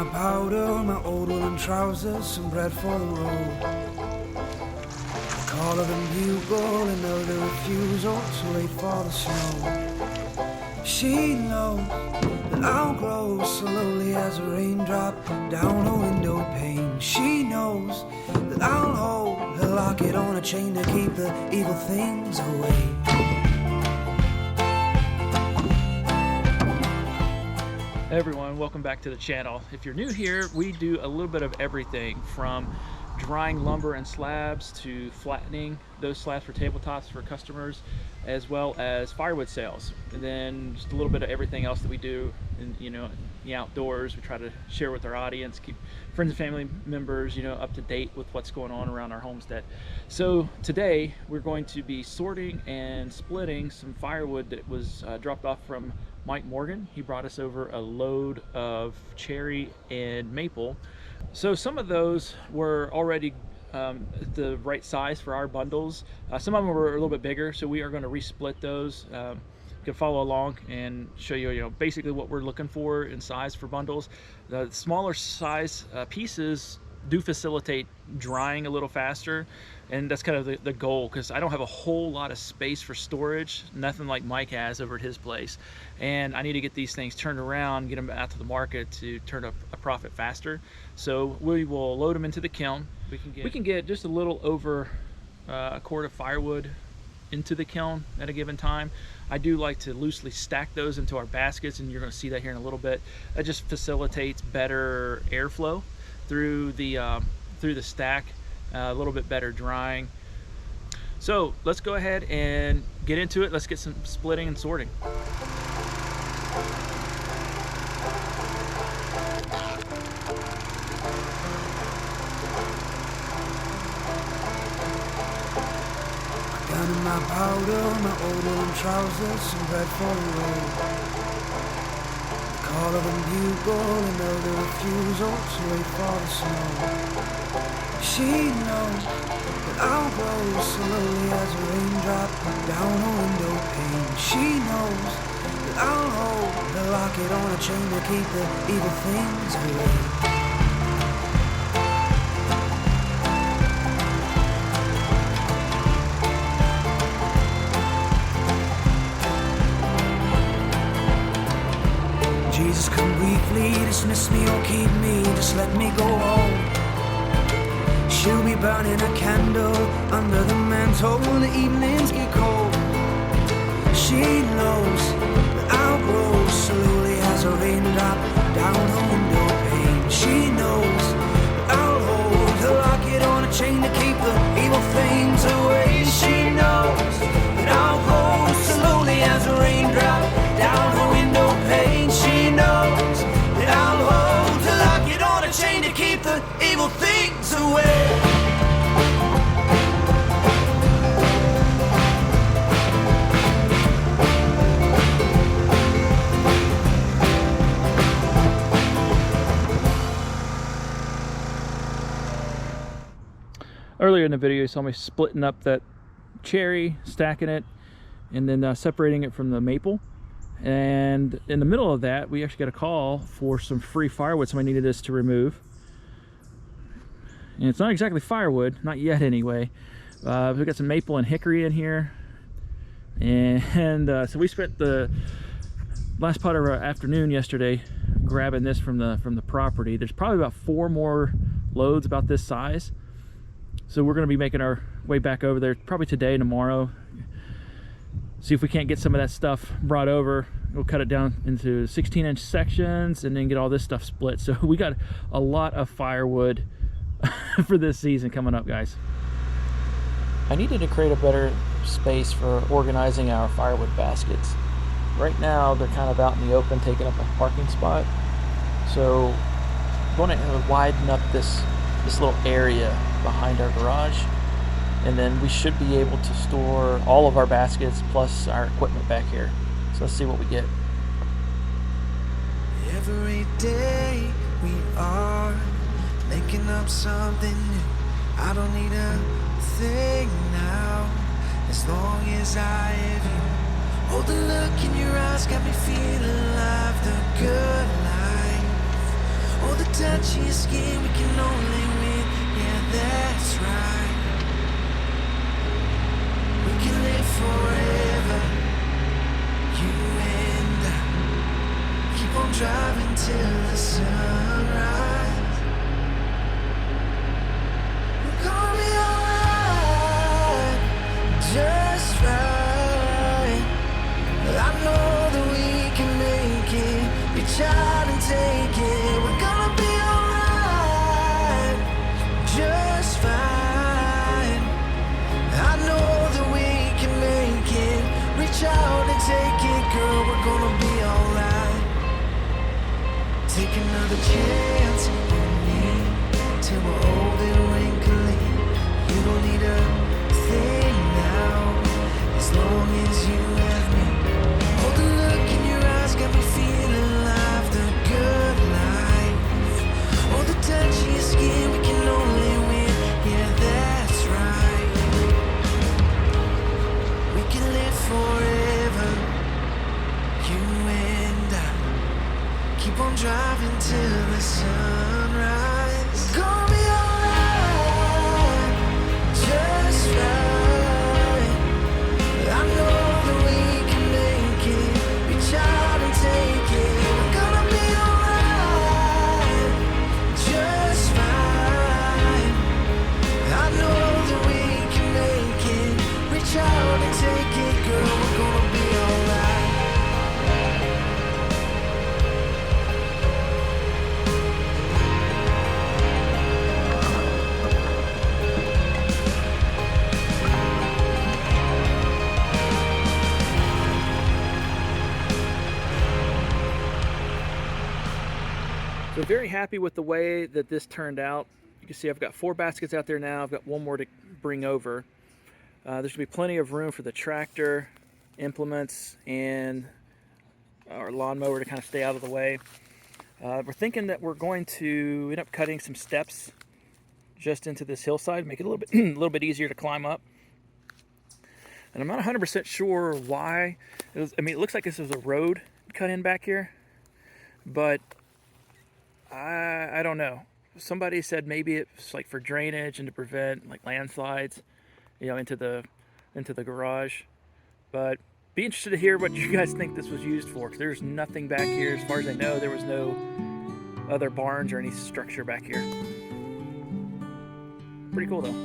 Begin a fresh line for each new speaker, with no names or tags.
my powder, my old woolen trousers, some bread for the road. The call of the bugle, another refusal, too late for the snow. She knows that I'll grow slowly as a raindrop down a window pane. She knows that I'll hold her locket on a chain to keep the evil things away.
Hey everyone, welcome back to the channel. If you're new here, we do a little bit of everything from drying lumber and slabs to flattening those slabs for tabletops for customers, as well as firewood sales, and then just a little bit of everything else that we do in the outdoors. We try to share with our audience, keep friends and family members up to date with what's going on around our homestead. So today we're going to be sorting and splitting some firewood that was dropped off from Mike Morgan. He brought us over a load of cherry and maple. So some of those were already the right size for our bundles. Some of them were a little bit bigger, so we are going to resplit those. You can follow along and show you, basically what we're looking for in size for bundles. The smaller size pieces do facilitate drying a little faster, and that's kind of the goal, because I don't have a whole lot of space for storage, nothing like Mike has over at his place, and I need to get these things turned around, get them out to the market to turn up a profit faster. So we will load them into the kiln. We can get just a little over a quart of firewood into the kiln at a given time. I do like to loosely stack those into our baskets, and you're going to see that here in a little bit. That just facilitates better airflow through the stack, a little bit better drying. So let's go ahead and get into it. Let's get some splitting and sorting.
Down in my powder, my old woolen trousers, some bread for the road. The call of the bugle, another refusal to wait for the snow. She knows that I'll grow slowly as a raindrop down a window pane. She knows that I'll hold the locket on a chain to keep the evil things away. Jesus, come weekly, dismiss me or keep me, just let me go home. She'll be burning a candle under the mantle when the evenings get cold. She knows that I'll grow slowly as a raindrop down a window pane. She knows that I'll hold the locket on a chain to keep the evil things away. She knows that I'll grow slowly as a raindrop down a window pane. She knows that I'll hold the locket on a chain to keep the evil things away.
Earlier in the video, you saw me splitting up that cherry, stacking it, and then separating it from the maple. And in the middle of that, we actually got a call for some free firewood somebody needed us to remove. And it's not exactly firewood, not yet anyway. We've got some maple and hickory in here. And so we spent the last part of our afternoon yesterday grabbing this from the property. There's probably about 4 more loads about this size. So we're going to be making our way back over there probably today and tomorrow. See if we can't get some of that stuff brought over. We'll cut it down into 16-inch sections and then get all this stuff split. So we got a lot of firewood for this season coming up, guys. I needed to create a better space for organizing our firewood baskets. Right now they're kind of out in the open, taking up a parking spot. So I'm going to widen up this little area behind our garage, and then we should be able to store all of our baskets plus our equipment back here. So let's see what we get.
Every day we are making up something new. I don't need a thing now, as long as I have you. Oh, the look in your eyes got me feeling alive, the good life. Oh, the touch of your skin, we can only win. Yeah, that's right. We can live forever, you and I. Keep on driving till the sunrise. We're gonna be alright, just right. I know that we can make it, reach out and take it. We're gonna be alright, just fine. I know that we can make it, reach out and take it, girl. We're gonna be alright. Take another chance on me till we're old and wrinkly. You don't need a thing now, as long as you have me. Oh, the look in your eyes got me feeling alive, the good life. Oh, the touch of your skin, we can only win. Yeah, that's right. We can live forever, you and I. Keep on driving till the sunrise. Gonna be alright, just right. I know that we can make it, reach out and take it. We're gonna be alright, just fine. I know that we can make it, reach out and take it, girl. We're gonna be alright.
So very happy with the way that this turned out. You can see I've got 4 baskets out there now. I've got 1 more to bring over. There should be plenty of room for the tractor, implements, and our lawnmower to kind of stay out of the way. We're thinking that we're going to end up cutting some steps just into this hillside, make it a little bit, a little bit easier to climb up. And I'm not 100% sure why. I mean, it looks like this was a road cut in back here, but I don't know. Somebody said maybe it's like for drainage and to prevent like landslides, you know, into the garage. But be interested to hear what you guys think this was used for, because there's nothing back here. As far as I know, there was no other barns or any structure back here. Pretty cool though.